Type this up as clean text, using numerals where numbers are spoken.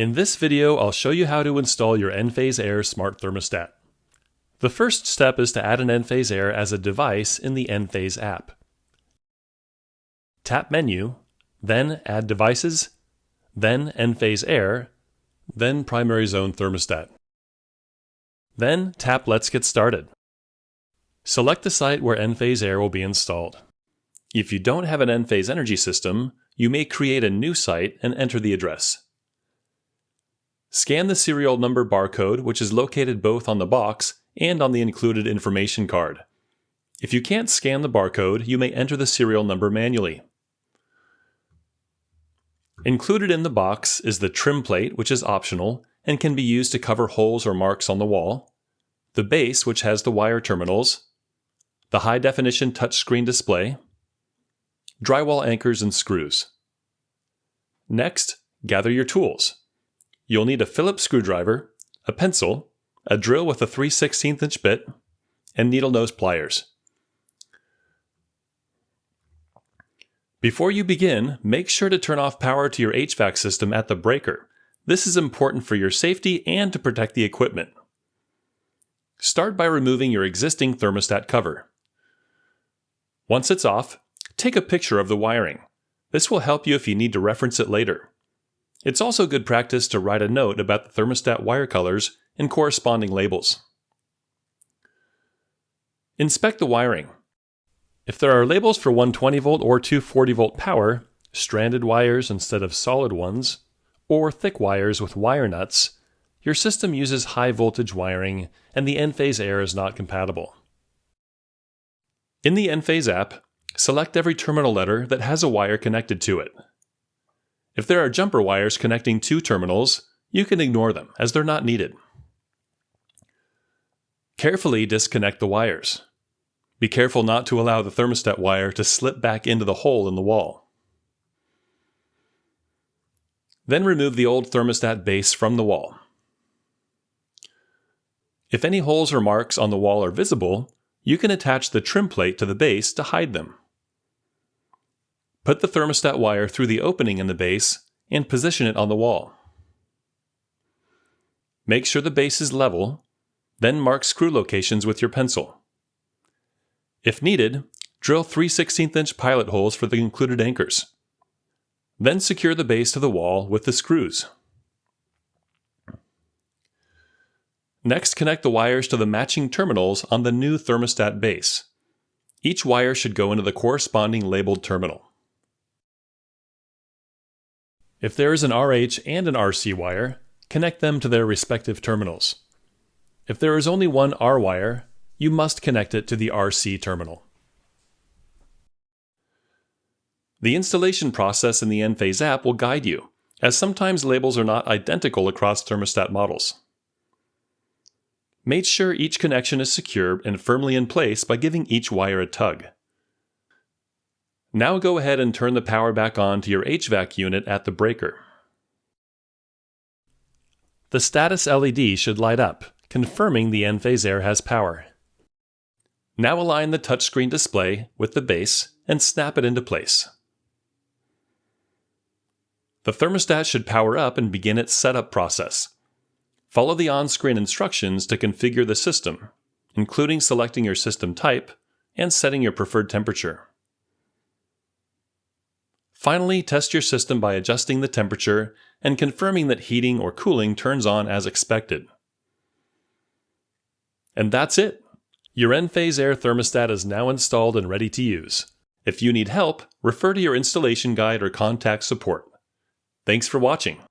In this video, I'll show you how to install your Enphase Air smart thermostat. The first step is to add an Enphase Air as a device in the Enphase app. Tap Menu, then Add Devices, then Enphase Air, then Primary Zone Thermostat. Then tap Let's Get Started. Select the site where Enphase Air will be installed. If you don't have an Enphase Energy system, you may create a new site and enter the address. Scan the serial number barcode, which is located both on the box and on the included information card. If you can't scan the barcode, you may enter the serial number manually. Included in the box is the trim plate, which is optional and can be used to cover holes or marks on the wall, the base, which has the wire terminals, the high-definition touchscreen display, drywall anchors and screws. Next, gather your tools. You'll need a Phillips screwdriver, a pencil, a drill with a 3/16 inch bit, and needle nose pliers. Before you begin, make sure to turn off power to your HVAC system at the breaker. This is important for your safety and to protect the equipment. Start by removing your existing thermostat cover. Once it's off, take a picture of the wiring. This will help you if you need to reference it later. It's also good practice to write a note about the thermostat wire colors and corresponding labels. Inspect the wiring. If there are labels for 120 volt or 240 volt power, stranded wires instead of solid ones, or thick wires with wire nuts, your system uses high voltage wiring and the Enphase Air is not compatible. In the Enphase app, select every terminal letter that has a wire connected to it. If there are jumper wires connecting two terminals, you can ignore them as they're not needed. Carefully disconnect the wires. Be careful not to allow the thermostat wire to slip back into the hole in the wall. Then remove the old thermostat base from the wall. If any holes or marks on the wall are visible, you can attach the trim plate to the base to hide them. Put the thermostat wire through the opening in the base and position it on the wall. Make sure the base is level, then mark screw locations with your pencil. If needed, drill 3/16 inch pilot holes for the included anchors. Then secure the base to the wall with the screws. Next, connect the wires to the matching terminals on the new thermostat base. Each wire should go into the corresponding labeled terminal. If there is an RH and an RC wire, connect them to their respective terminals. If there is only one R wire, you must connect it to the RC terminal. The installation process in the Enphase app will guide you, as sometimes labels are not identical across thermostat models. Make sure each connection is secure and firmly in place by giving each wire a tug. Now go ahead and turn the power back on to your HVAC unit at the breaker. The status LED should light up, confirming the Enphase Air has power. Now align the touchscreen display with the base and snap it into place. The thermostat should power up and begin its setup process. Follow the on-screen instructions to configure the system, including selecting your system type and setting your preferred temperature. Finally, test your system by adjusting the temperature and confirming that heating or cooling turns on as expected. And that's it! Your Enphase Air thermostat is now installed and ready to use. If you need help, refer to your installation guide or contact support. Thanks for watching.